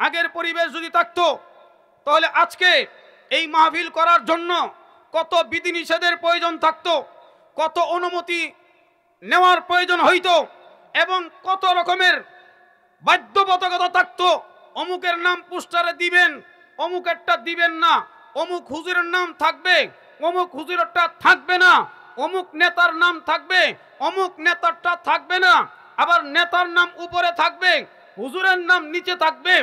আগের পরিবেশ যদি থাকতো তাহলে আজকে এই মাহফিল করার জন্য কত বিধিনিষেধের প্রয়োজন থাকতো, কত অনুমতি নেওয়ার প্রয়োজন হইতো এবং কত রকমের বাধ্যবাধকতা থাকতো। অমুকের নাম পোস্টারে দিবেন, অমুকেরটা দিবেন না, অমুক হুজুরের নাম থাকবে, অমুক হুজুরেরটা থাকবে না, অমুক নেতার নাম থাকবে, অমুক নেতারটা থাকবে না, আবার নেতার নাম উপরে থাকবে, হুজুরের নাম নিচে থাকবে।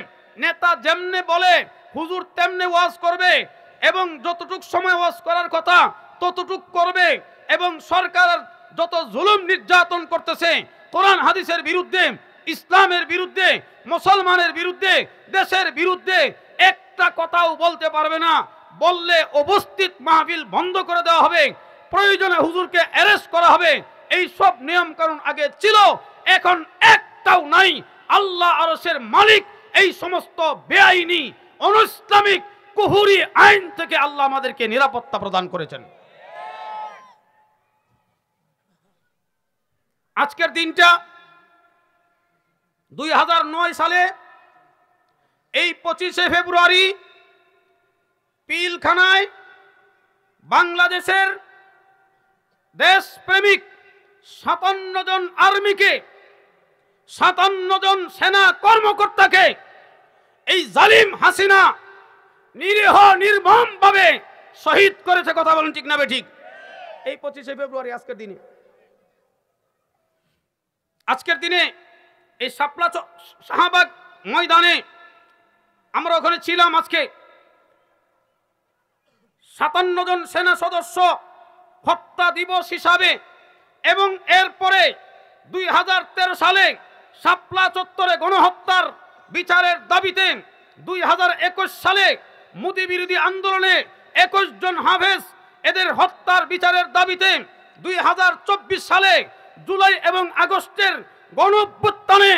নেতা যেমনে বলে হুজুর তেমনে ওয়াজ করবে এবং যতটুক সময় ওয়াজ করার কথা ততটুক করবে। এবং সরকার যত জুলুম নির্যাতন করতেছে কোরআন হাদিসের বিরুদ্ধে, ইসলামের বিরুদ্ধে, মুসলমানের বিরুদ্ধে, দেশের বিরুদ্ধে একটা কথাও বলতে পারবে না। বললে উপস্থিত মাহফিল বন্ধ করে দেওয়া হবে, প্রয়োজনে হুজুরকে অ্যারেস্ট করা হবে। এই সব নিয়ম কানুন আগে ছিল, এখন একটাও নাই। আল্লাহ আরশের মালিক এই সমস্ত বেআইনি অনইসলামিক কুফরি আইন থেকে আল্লাহ আমাদেরকে নিরাপত্তা প্রদান করেছেন। আজকের দিনটা 2009 সালে এই 25শে ফেব্রুয়ারি পিলখানায় বাংলাদেশের দেশপ্রেমিক 57 জন আর্মিকে, 57 জন সেনা কর্মকর্তাকে এই জালিম হাসিনা নিরীহ নির্মমভাবে শহীদ করেছে। কথা বলেন ঠিক না বেঠিক? এই 25শে ফেব্রুয়ারি আজকের দিনে এই শাপলা শাহবাগ ময়দানে আমরা ওখানে ছিলাম। আজকে 57 জন সেনা সদস্য হত্যা দিবস হিসাবে এবং এরপরে 2013 সালে শাপলা চত্বরে গণহত্যার বিচারের দাবিতে 2021 সালে মোদি বিরোধী আন্দোলনে 21 জন হাফেজ এদের হত্যার বিচারের দাবিতে 2024 সালে জুলাই এবং আগস্টের গণঅভ্যুত্থানে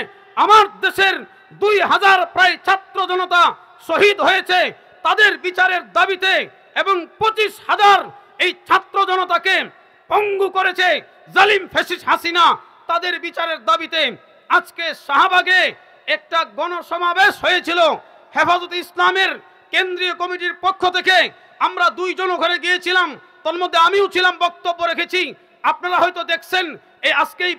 আমার দেশের 2000 প্রায় ছাত্র জনতা শহীদ হয়েছে। তাদের বিচারের দাবিতে এবং 25,000 এই ছাত্র জনতাকে পঙ্গু করেছে জালিম ফ্যাসিস্ট হাসিনা। তাদের বিচারের দাবিতে আজকে শাহবাগে একটা গণসমাবেশ হয়েছিল। হেফাজতে ইসলামের কেন্দ্রীয় কমিটির পক্ষ থেকে আমরা 2 জন ওখানে গিয়েছিলাম, তার মধ্যে আমিও ছিলাম, বক্তব্য রেখেছি। আপনারা হয়তো দেখছেন এই আজকেই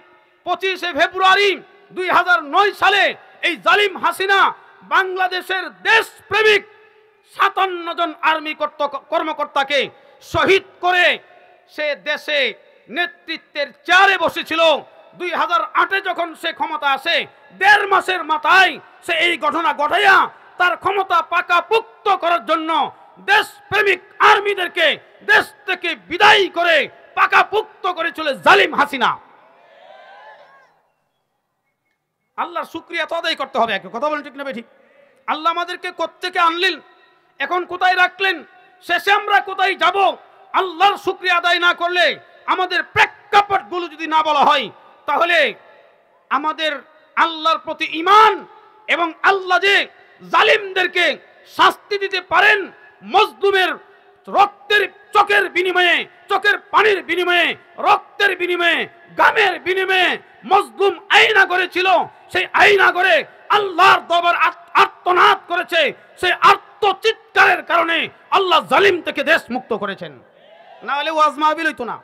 25শে ফেব্রুয়ারি 2009 সালে এই জালিম হাসিনা বাংলাদেশের দেশপ্রেমিক 57 জন আর্মি কর্মকর্তাকে শহীদ করে সে দেশে নেতৃত্বের চেয়ারে বসেছিল। 2008-এ যখন সে ক্ষমতা আসে 1.5 মাসের মাথায় সে এই ঘটনা ঘটাইয়া তার ক্ষমতা পাকাপোক্ত করার জন্য দেশপ্রেমিক আর্মিদেরকে দেশ থেকে বিদায় করে পাকাপোক্ত করেছিল জালিম হাসিনা। আল্লাহর শুকরিয়া তো আদায় করতে হবে। একটা কথা বলেন ঠিক না ঠিক? আল্লাহ আমাদেরকে কোত্থেকে আনলেন, এখন কোথায় রাখলেন, শেষে আমরা কোথায় যাব? আল্লাহর শুকরিয়া আদায় না করলে, আমাদের প্রেক্ষাপটগুলো যদি না বলা হয়, তাহলে আমাদের আল্লাহর প্রতি ঈমান এবং আল্লাহ যে জালিমদেরকে শাস্তি দিতে পারেন, মজলুমের রক্তের চোখের বিনিময়ে, চোখের পানির বিনিময়ে, রক্তের বিনিময়ে, গামের বিনিময়ে মজলুম আইনা করেছিল, সেই আইনা করে আল্লাহর দরবার আর্তনাদ করেছে। সেই আর্তচিৎকারের কারণে আল্লাহ জালিম থেকে দেশ মুক্ত করেছেন। না হলে ওয়াজ মাহফিল হইতো না,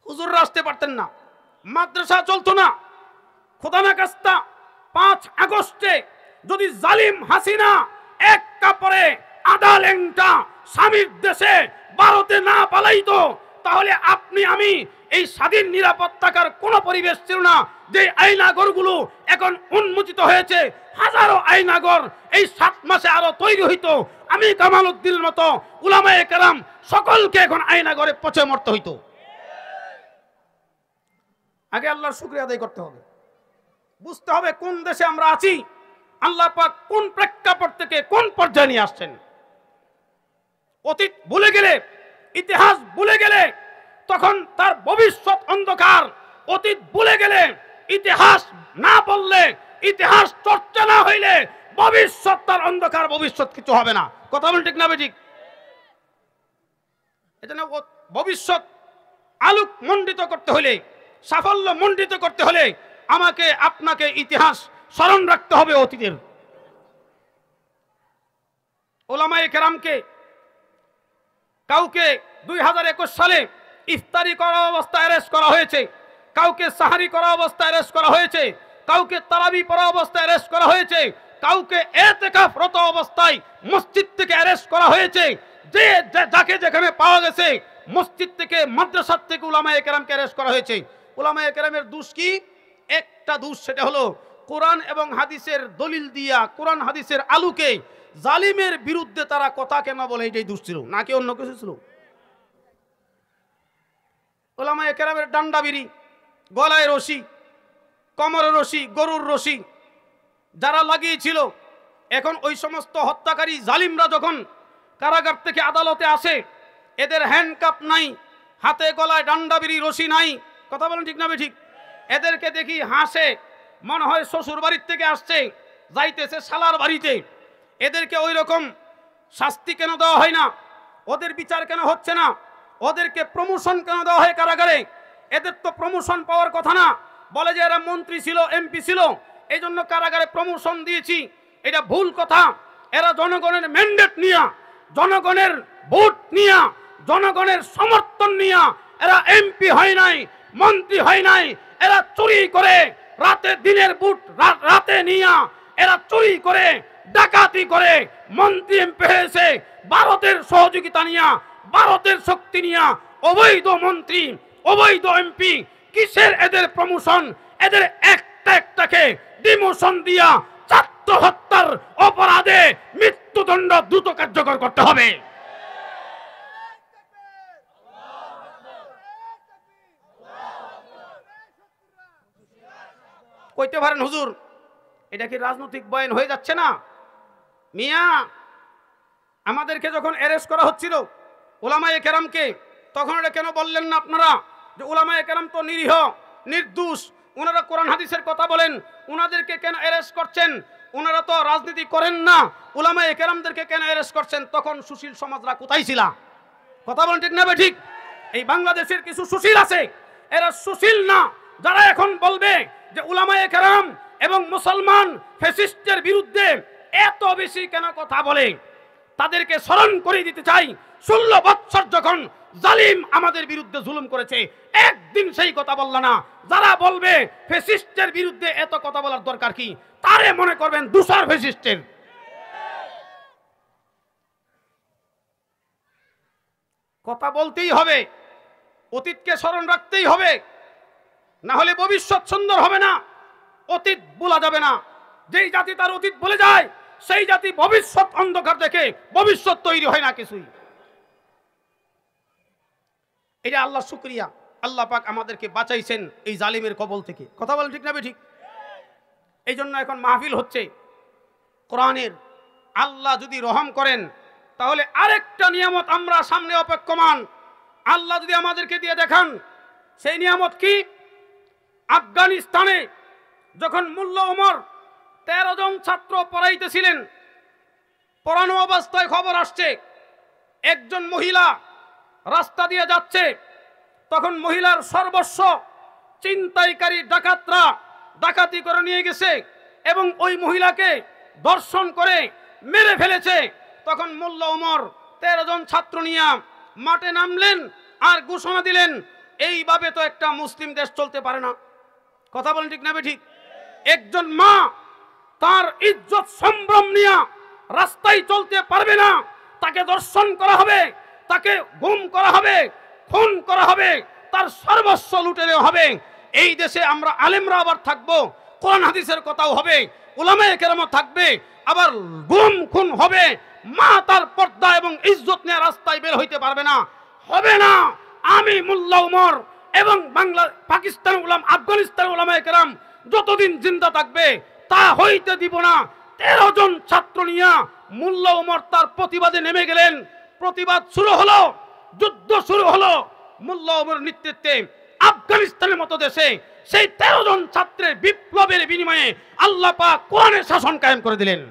হুজুররা আসতে পারতেন না, মাদ্রাসা চলতো না। খোদা না কাস্তা 5 আগস্টে যদি জালিম হাসিনা এক কাপড়ে আধা ল্যাংটা স্বামীর দেশে ভারতে না পালাইতো, তাহলে আপনি আমি এই স্বাধীন নিরাপদ থাকার কোনো পরিবেশ ছিল না। যে আয়নাগরগুলো এখন উন্মোচিত হয়েছে, হাজারো আয়নাগর এই 7 মাসে আরো তৈরি হইতো। আমি কামাল উদ্দিনের মতো উলামায়ে কেরাম সকলকে এখন আয়নাগরে পচে মরতে হইতো। আগে আল্লাহর শুকরিয়া আদায় করতে হবে, বুঝতে হবে কোন দেশে আমরা আছি, আল্লাহ পাক কোন প্রেক্ষাপট থেকে কোন পর্যায়ে নিয়ে আসছেন। অতীত ভুলে গেলে, ইতিহাস ভুলে গেলে তখন তার ভবিষ্যৎ অন্ধকার। অতীত ভুলে গেলে, ইতিহাস না বললে, ইতিহাস চর্চা না হইলে ভবিষ্যৎ তার অন্ধকার, ভবিষ্যৎ কিছু হবে না। কথা বল ঠিক না বেঠিক? এজন্য ভবিষ্যৎ আলোক মণ্ডিত করতে হলে, সাফল্য মণ্ডিত করতে হলে আমাকে আপনাকে ইতিহাস স্মরণ রাখতে হবে অতীতের। ওলামায়ে কেরামকে কাউকে 2021 সালে ইফতারি করা অবস্থায় অ্যারেস্ট করা হয়েছে, কাউকে সাহারি করা অবস্থায় অ্যারেস্ট করা হয়েছে, কাউকে তারাবি পড়া অবস্থায় অ্যারেস্ট করা হয়েছে, কাউকে ইতিকাফরত অবস্থায় মসজিদ থেকে অ্যারেস্ট করা হয়েছে। যে যাকে যেখানে পাওয়া গেছে মসজিদ থেকে, মাদ্রাসা থেকে উলামায়ে কেরামকে অ্যারেস্ট করা হয়েছে। উলামায়ে কেরামের দোষ কি? একটা দোষ, সেটা হলো কোরআন এবং হাদিসের দলিল দিয়া, কোরআন হাদিসের আলোকে জালিমের বিরুদ্ধে তারা কথা কেন বলে, এটাই দোষ ছিল, নাকি অন্য কিছু ছিল? উলামায়ে কেরামের ডান্ডা বিড়ি, গলায় রশি, কোমরে রশি, গরুর রশি যারা লাগিয়েছিল, এখন ওই সমস্ত হত্যাকারী জালিমরা যখন কারাগার থেকে আদালতে আসে, এদের হ্যান্ডকাপ নাই, হাতে গলায় ডান্ডা বিড়ি রশি নাই, কথা বলেন ঠিক না ঠিক? এদেরকে দেখি হাসে, মনে হয় শ্বশুর বাড়ির থেকে আসছে, যাইতেছে শালার বাড়িতে। এদেরকে ওই রকম শাস্তি কেন দেওয়া হয় না? ওদের বিচার কেন হচ্ছে না? ওদেরকে প্রমোশন কেন দেওয়া হয় কারাগারে? এদের তো প্রমোশন পাওয়ার কথা না, বলে যে এরা মন্ত্রী ছিল, এমপি ছিল, এই জন্য কারাগারে প্রমোশন দিয়েছি। এটা ভুল কথা। এরা জনগণের ম্যান্ডেট নিয়ে, জনগণের ভোট নিয়ে, জনগণের সমর্থন নিয়ে এরা এমপি হয় নাই, মন্ত্রী হয় নাই। এরা চুরি করে, রাতে দিনের ভোট রাতে নিয়ে এরা চুরি করে, ডাকাতি করে মন্ত্রী এমপি হয়েছে। ভারতের সহযোগিতা নিয়ে, ভারতের শক্তি নিয়ে অবৈধ মন্ত্রী, অবৈধ এমপি। কিসের এদের প্রমোশন? এদের একটাকে ডিমোশন দিয়া ছাত্র হত্যার অপরাধে মৃত্যুদণ্ড দ্রুত কার্যকর করতে হবে। কইতে পারেন হুজুর, এটা কি রাজনৈতিক বয়ান হয়ে যাচ্ছে না? মিয়া, আমাদেরকে যখন অ্যারেস্ট করা হচ্ছিল উলামায়ে কেরামকে, তখন এটা কেন বললেন না আপনারা যে উলামায়ে কেরাম তো নিরীহ, নির্দোষ, ওনারা কোরআন হাদিসের কথা বলেন, ওনাদেরকে কেন অ্যারেস্ট করছেন? ওনারা তো রাজনীতি করেন না, উলামায়ে কেরামদেরকে কেন অ্যারেস্ট করছেন? তখন সুশীল সমাজরা কোথায় ছিল? কথা বলেন ঠিক না ঠিক? এই বাংলাদেশের কিছু সুশীল আছে, এরা সুশীল না, যারা এখন বলবে যে উলামায়ে কেরাম এবং মুসলমান ফ্যাসিস্টের বিরুদ্ধে এত বেশি কেন কথা বলে। তাদেরকে স্মরণ করে দিতে চাই, 16 বছর যখন জালিম আমাদের বিরুদ্ধে জুলুম করেছে, একদিন সেই কথা বলল না। যারা বলবে ফ্যাসিস্টের বিরুদ্ধে এত কথা বলার দরকার কি, তারে মনে করবেন দুসার ফ্যাসিস্টের। কথা বলতেই হবে, অতীতকে স্মরণ রাখতেই হবে, না হলে ভবিষ্যৎ সুন্দর হবে না। অতীত ভোলা যাবে না। যেই জাতি তার অতীত ভুলে যায়, সেই জাতি ভবিষ্যৎ অন্ধকার দেখে ভবিষ্যৎ তৈরি হয় না কিছুই। এটা আল্লাহ শুকরিয়া, আল্লাহ পাক আমাদেরকে বাঁচাইছেন এই জালিমের কবল থেকে। কথা বলেন ঠিক না ঠিক? এই জন্য এখন মাহফিল হচ্ছে কোরআনের। আল্লাহ যদি রহম করেন তাহলে আরেকটা নিয়ামত আমরা সামনে অপেক্ষমান। আল্লাহ যদি আমাদেরকে দিয়ে দেখান, সেই নিয়ামত কি? আফগানিস্তানে যখন মোল্লা ওমর 13 জন ছাত্র পড়াইতেছিলেন, পড়ানো অবস্থায় খবর আসছে একজন মহিলা রাস্তা দিয়ে যাচ্ছে, তখন মহিলার সর্বস্ব ছিনতাইকারী ডাকাতরা ডাকাতি করে নিয়ে গেছে এবং ওই মহিলাকে ধর্ষণ করে মেরে ফেলেছে। তখন মোল্লা ওমর 13 জন ছাত্র নিয়ে মাঠে নামলেন আর ঘোষণা দিলেন, এইভাবে তো একটা মুসলিম দেশ চলতে পারে না। কথা বলেন ঠিক না ঠিক? একজন মা তার ইজ্জত সম্ভ্রম নিয়ে রাস্তায় চলতে পারবে না, তাকে ধর্ষণ করা হবে, তাকে গুম করা হবে, খুন করা হবে, তার সর্বস্ব লুটে নেওয়া হবে। এই দেশে আমরা আলেমরা আবার থাকবো, কোরআন হাদিসের কথাও হবে, উলামায়ে কেরামও থাকবে, আবার গুম খুন হবে, মা তার পর্দা এবং ইজ্জত নিয়ে রাস্তায় বের হইতে পারবে না, হবে না। আমি মোল্লা ওমর এবং পাকিস্তান আফগানিস্তান উলামায়ে কেরাম যতদিন জিন্দা থাকবে তা হইতে দিব না। 13 জন ছাত্র নিয়ে মোল্লা ওমর তার প্রতিবাদে নেমে গেলেন। প্রতিবাদ শুরু হলো, যুদ্ধ শুরু হলো মোল্লা ওমরের নেতৃত্বে। আফগানিস্তানের মতো দেশে সেই 13 জন ছাত্রের বিপ্লবের বিনিময়ে আল্লাহ পাক কোরআনের শাসন কায়েম করে দিলেন।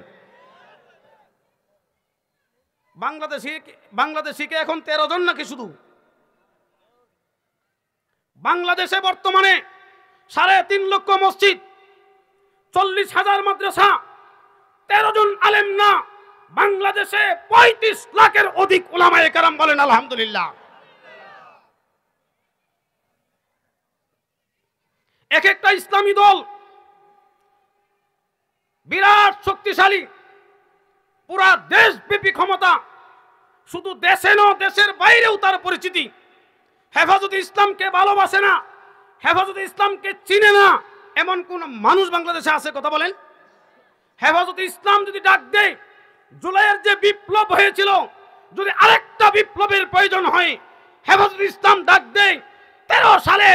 বাংলাদেশিকে এখন 13 জন নাকি শুধু? বাংলাদেশে বর্তমানে 3.5 লক্ষ মসজিদ, 40,000 মাদ্রাসা, 13 জন আলেম না, বাংলাদেশে ৩৫ লাখের অধিক উলামায়ে কেরাম, বলেন আলহামদুলিল্লাহ। এক একটা ইসলামী দল বিরাট শক্তিশালী, পুরা দেশব্যাপী ক্ষমতা, শুধু দেশে না দেশের বাইরেও তার পরিচিতি। হেফাজতে ইসলামকে ভালোবাসে না, হেফাজতে ইসলামকে চিনে না, এমন কোন মানুষ বাংলাদেশে আছে? কথা বলেন। হেফাজতে ইসলাম যদি ডাক দেয়, জুলাইয়ের যে বিপ্লব হয়েছিল, যদি আরেকটা বিপ্লবের প্রয়োজন হয়, হেফাজতে ইসলাম ডাক দেয়। 13 সালে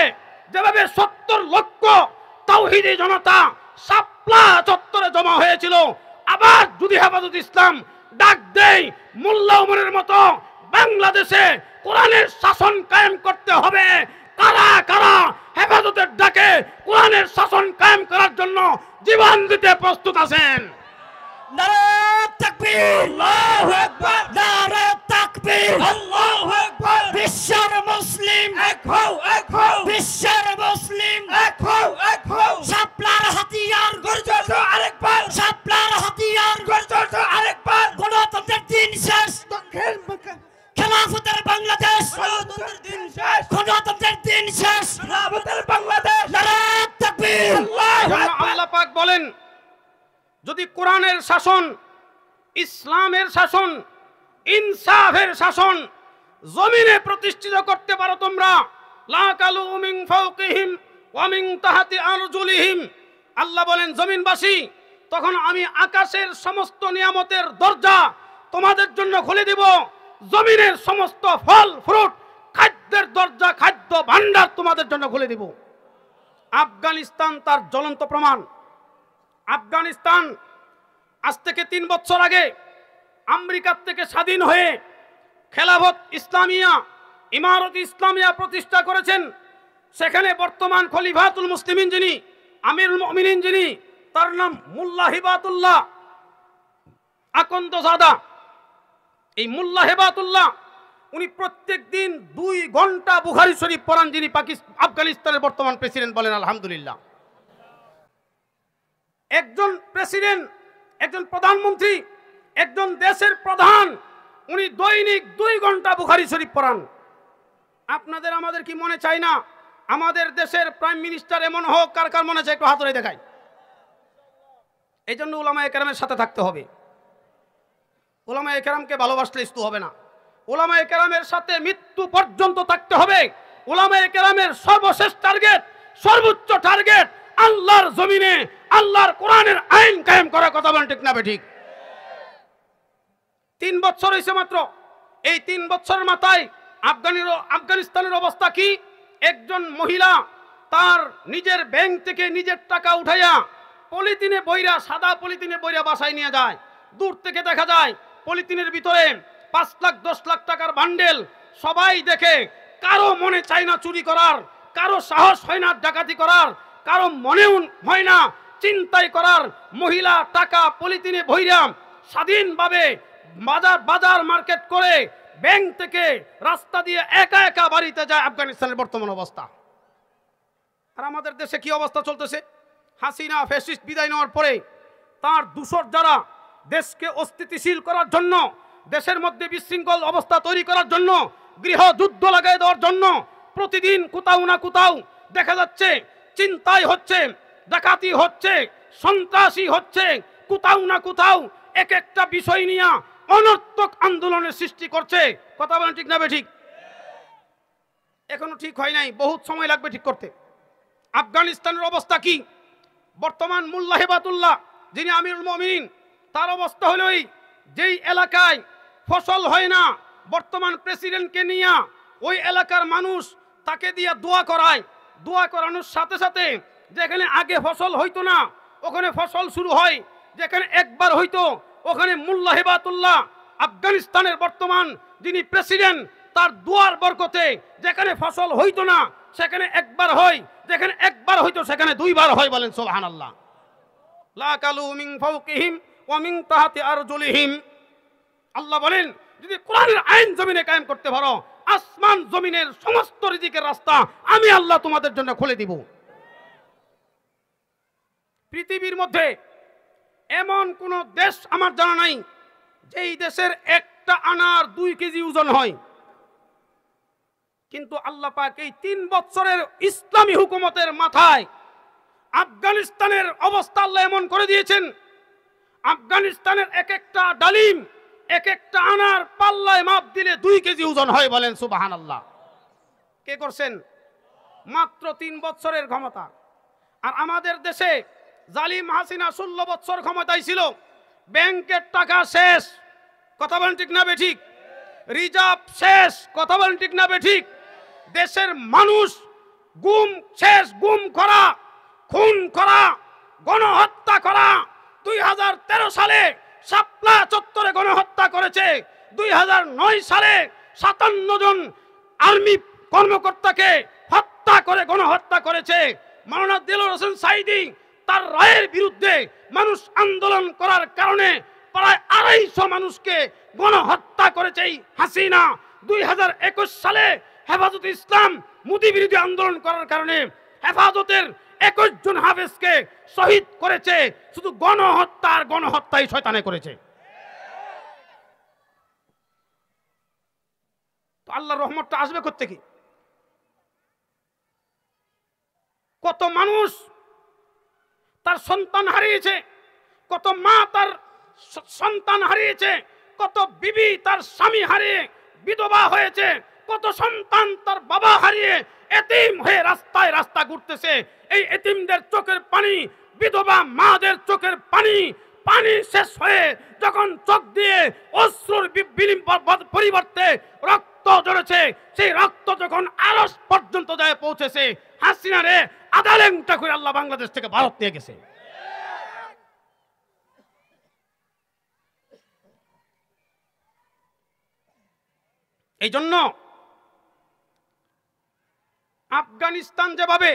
যেভাবে 70 লক্ষ তাওহীদি জনতা শাপলা চত্বরে জমা হয়েছিল, আবার যদি হেফাজতে ইসলাম ডাক দেয়, মোল্লা ওমরের মতো বাংলাদেশে কোরআনের শাসন কায়েম করতে হবে, কারা কারা হেফাজতের ডাকে কোরআনের শাসন কায়েম করার জন্য জীবন দিতে প্রস্তুত আছেন? নারে তাকবীর, আল্লাহু আকবার, নারে তাকবীর, আল্লাহু আকবার। বিশ্বের মুসলিম এক হও, এক হও, বিশ্বের মুসলিম এক হও, এক হও। শাপলার হাতিয়ার গর্জত আরেকবার, শাপলার হাতিয়ার গর্জত আরেকবার। গণতন্ত্রের দিন শেষ, খেলাফতের বাংলাদেশ, গণতন্ত্রের দিন শেষ, গণতন্ত্রের দিন শেষ, খেলাফতের বাংলাদেশ। নারে তাকবীর, আল্লাহু আকবার। আল্লাহ পাক বলেন, যদি কোরআনের শাসন, ইসলামের শাসন, ইনসাফের শাসন জমিনে প্রতিষ্ঠিত করতে পারো তোমরা, লাকালু মিন ফাওকিহিম ওয়া মিন তাহতি আরজুলিহিম, আল্লাহ বলেন জমিনবাসী, তখন আমি আকাশের সমস্ত নিয়ামতের দরজা তোমাদের জন্য খুলে দিব, জমিনের সমস্ত ফল ফ্রুট, খাদ্যের দরজা, খাদ্য ভান্ডার তোমাদের জন্য খুলে দিব। আফগানিস্তান তার জ্বলন্ত প্রমাণ। আফগানিস্তান আজ থেকে 3 বছর আগে আমেরিকার থেকে স্বাধীন হয়ে খেলাফত ইসলামিয়া, ইমারত ইসলামিয়া প্রতিষ্ঠা করেছেন। সেখানে বর্তমান খলিফাতুল মুসলিমিন যিনি, আমিরুল মুমিনিন যিনি, তার নাম মোল্লা হিবাতুল্লাহ আকন্দজাদা। এই মোল্লা হিবাতুল্লাহ উনি প্রত্যেক দিন 2 ঘন্টা বুখারী শরীফ পড়ান, যিনি আফগানিস্তানের বর্তমান প্রেসিডেন্ট, বলেন আলহামদুলিল্লাহ। একজন প্রেসিডেন্ট, একজন প্রধানমন্ত্রী, একজন দেশের প্রধান, উনি দৈনিক 2 ঘন্টা বুখারী শরীফ পড়ান। আপনাদের আমাদের কি মনে চায় না আমাদের দেশের প্রাইম মিনিস্টার এমন হোক? কার কার মনে চায়? একটু হাত উঠিয়ে দেখায়। এই জন্য উলামায়ে কেরামের সাথে থাকতে হবে। উলামায়ে কেরামকে ভালোবাসলে ইস্তু হবে না, উলামায়ে কেরামের সাথে মৃত্যু পর্যন্ত থাকতে হবে। উলামায়ে কেরামের সর্বশেষ টার্গেট, সর্বোচ্চ টার্গেট আল্লাহর জমিনে আল্লাহর কোরআনের আইন কায়েম করা। কথা বলেন ঠিক না বেঠিক? 3 বছর হয়েছে মাত্র। এই 3 বছরের মাথায় আফগানিস্তানের অবস্থা কি? একজন মহিলা তার নিজের ব্যাংক থেকে নিজের টাকা উঠাইয়া পলিথিনে বইরা, সাদা পলিথিনে বইরা বাসায় নিয়ে যায়। দূর থেকে দেখা যায় পলিথিনের ভিতরে 5 লাখ 10 লাখ টাকার বান্ডেল। সবাই দেখে, কারো মনে চায় না চুরি করার, কারো সাহস হয় না ডাকাতি করার, কারো মনেও হয় না চিন্তাই করার। মহিলা টাকা পলিথিনে ভইরা স্বাধীনভাবে বাজার মার্কেট করে ব্যাংক থেকে রাস্তা দিয়ে একা একা বাড়িতে যায়। আফগানিস্তানের বর্তমান অবস্থা। আর আমাদের দেশে কি অবস্থা চলতেছে? হাসিনা ফ্যাসিস্ট বিদায় নেওয়ার পরে তার দূষর যারা দেশকে অস্থিতিশীল করার জন্য, দেশের মধ্যে বিশৃঙ্খল অবস্থা তৈরি করার জন্য, গৃহযুদ্ধ লাগাই দেওয়ার জন্য প্রতিদিন কোথাও না কোথাও দেখা যাচ্ছে চিন্তাই হচ্ছে, ডাকাতি হচ্ছে, সন্ত্রাসী হচ্ছে, কোথাও না কোথাও এক একটা বিষয় নিয়ে অনর্থক আন্দোলনের সৃষ্টি করছে। কথা বলেন ঠিক না বেঠিক? এখনো ঠিক হয় নাই, বহুত সময় লাগবে ঠিক করতে। আফগানিস্তানের অবস্থা কি? বর্তমান মোল্লা হিবাতুল্লাহ যিনি আমিরুল মুমিনিন, তার অবস্থা হলো যেই এলাকায় ফসল হয় না, বর্তমান প্রেসিডেন্টকে নিয়ে ওই এলাকার মানুষ তাকে দিয়ে দোয়া করায়। দোয়া করানোর সাথে সাথে যেখানে আগে ফসল হইতো না ওখানে ফসল শুরু হয়, যেখানে একবার হইতো ওখানে মোল্লা হিবাতুল্লাহ আফগানিস্তানের বর্তমান যিনি প্রেসিডেন্ট, তার দোয়ার বরকতে যেখানে ফসল হইতো না সেখানে একবার হয়, যেখানে একবার হইতো সেখানে 2 বার হয়। বলেন সুবহানাল্লাহ। লা কালু মিন ফাওকিহিম ওয়া মিন তাহতি আরজুলিহিম। আল্লাহ বলেন, যদি কোরআনের আইন জমিনে কায়েম করতে পারো, আসমান জমিনের সমস্ত রিজিকের রাস্তা আমি আল্লাহ তোমাদের জন্য খুলে দিব। পৃথিবীর মধ্যে এমন কোন দেশ আমার জানা নাই যেই দেশের একটা আনার 2 কেজি ওজন হয়, কিন্তু আল্লাহ পাক এই 3 বছরের ইসলামী হুকুমতের মাথায় আফগানিস্তানের অবস্থা আল্লাহ এমন করে দিয়েছেন, আফগানিস্তানের এক একটা ডালিম, এক একটা আনার পাল্লায় মাপ দিলে 2 কেজি ওজন হয়। বলেন সুবহানাল্লাহ। কে করছেন? মাত্র 3 বছরের ক্ষমতা। আর আমাদের দেশে জালিম হাসিনা 16 বছর ক্ষমতায় ছিল, ব্যাংকের টাকা শেষ, কথা বলেন ঠিক না বেঠিক? রিজার্ভ শেষ, কথা বলেন ঠিক না বেঠিক? দেশের মানুষ গুম শেষ, গুম করা, খুন করা, গণহত্যা করা। 2013 সালে শাপলা চত্বরে গণহত্যা করেছে, 2009 সালে 57 জন আর্মি কর্মকর্তাকে হত্যা করে গণহত্যা করেছে। মাওলানা দেলোয়ার হোসেন সাঈদী তার রায়ের বিরুদ্ধে মানুষ আন্দোলন করার কারণে প্রায় 250 মানুষকে গণহত্যা করেছে এই হাসিনা। 2021 সালে হেফাজতে ইসলাম মোদি বিরোধী আন্দোলন করার কারণে হেফাজতের 21 জন হাফেজকে শহীদ করেছে। শুধু গণহত্যা আর গণহত্যাই শয়তানে করেছে। তো আল্লাহর রহমতটা আসবে কোত্থেকে? কত মানুষ তার সন্তান হারিয়েছে, কত মা তার সন্তান হারিয়েছে, কত বিবি তার স্বামী হারিয়ে বিধবা হয়েছে, কত সন্তান তার বাবা হারিয়ে এতিম হয়ে রাস্তায় রাস্তা ঘুরতেছে। এই এতিমদের চোখের পানি, বিধবা মাদের চোখের পানি, পানি শেষ হয়ে যখন চোখ দিয়ে অশ্রুর পরিবর্তে রক্ত ঝরেছে, সেই রক্ত যখন আরশ পর্যন্ত যায় পৌঁছেছে, হাসিনা রে আদালেংটা করে আল্লাহ বাংলাদেশ থেকে ভারত নিয়ে গেছে। এই জন্য আফগানিস্তান যেভাবে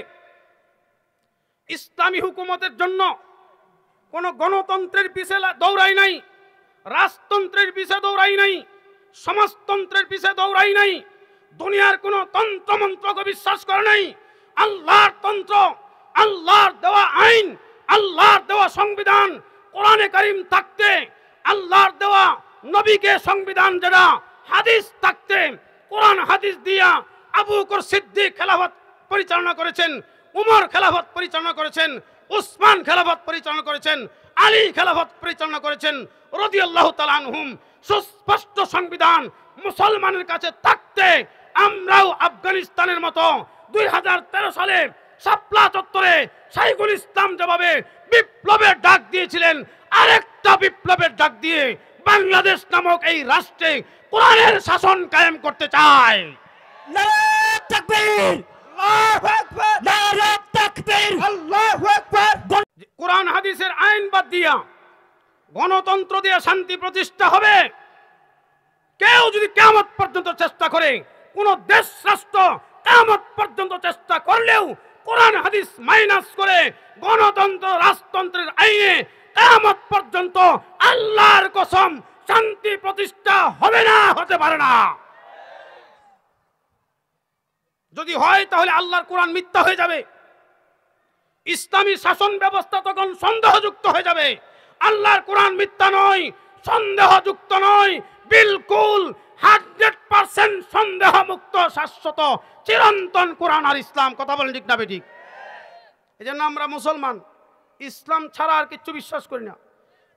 ইসলামী হুকুমতের জন্য কোন গণতন্ত্রের পিছে দৌড়াই নাই, রাজতন্ত্রের পিছে দৌড়াই নাই, সমাজতন্ত্রের পিছে দৌড়াই নাই, দুনিয়ার কোন তন্ত্রমন্ত্রকে বিশ্বাস করে নাই। আল্লাহর তন্ত্র, আল্লাহর দেওয়া আইন, আল্লাহর দেওয়া সংবিধান, কোরআনে কারীম থাকতে, আল্লাহর দেওয়া নবীকে সংবিধান যেটা, হাদিস থাকতে, কোরআন হাদিস দিয়া আবু বকর সিদ্দিক খেলাফত পরিচালনা করেছেন, উমর খেলাফত পরিচালনা করেছেন, উসমান খেলাফত পরিচালনা করেছেন, আলী খেলাফত পরিচালনা করেছেন রাদিয়াল্লাহু তাআলা আনহুম। সুস্পষ্ট সংবিধান মুসলমানের কাছে থাকতে আমরাও আফগানিস্তানের মতো 2013 সালে শাপলা চত্বরে শাইখুল ইসলাম যেভাবে বিপ্লবের ডাক দিয়েছিলেন, আরেকটা বিপ্লবের ডাক দিয়ে বাংলাদেশ নামক এই রাষ্ট্রে কোরআনের শাসন কায়েম করতে চায়। নারে তাকবীর, আল্লাহু আকবার, নারে তাকবীর, আল্লাহু আকবার। কোরআন হাদিসের আইন বাদ দিয়া গণতন্ত্র দিয়ে শান্তি প্রতিষ্ঠা হবে। কেউ যদি কিয়ামত পর্যন্ত চেষ্টা করে, কোন দেশ রাষ্ট্র কিয়ামত পর্যন্ত চেষ্টা করলেও কোরআন হাদিস মাইনাস করে গণতন্ত্র রাজতন্ত্রের আইনে কিয়ামত পর্যন্ত আল্লাহর কসম শান্তি প্রতিষ্ঠা হবে না, হতে পারে না। যদি হয় তাহলে আল্লাহর কোরআন মিথ্যা হয়ে যাবে, ইসলামী শাসন ব্যবস্থা তখন সন্দেহযুক্ত হয়ে যাবে। আল্লাহর কোরআন মিথ্যা নয়, সন্দেহযুক্ত নয়, বিলকুল 100% সন্দেহ মুক্ত, শাশ্বত চিরন্তন কোরআন আর ইসলাম। কথা বলেন ঠিক না বেঠিক? এই জন্য আমরা মুসলমান ইসলাম ছাড়া আর কিছু বিশ্বাস করি না।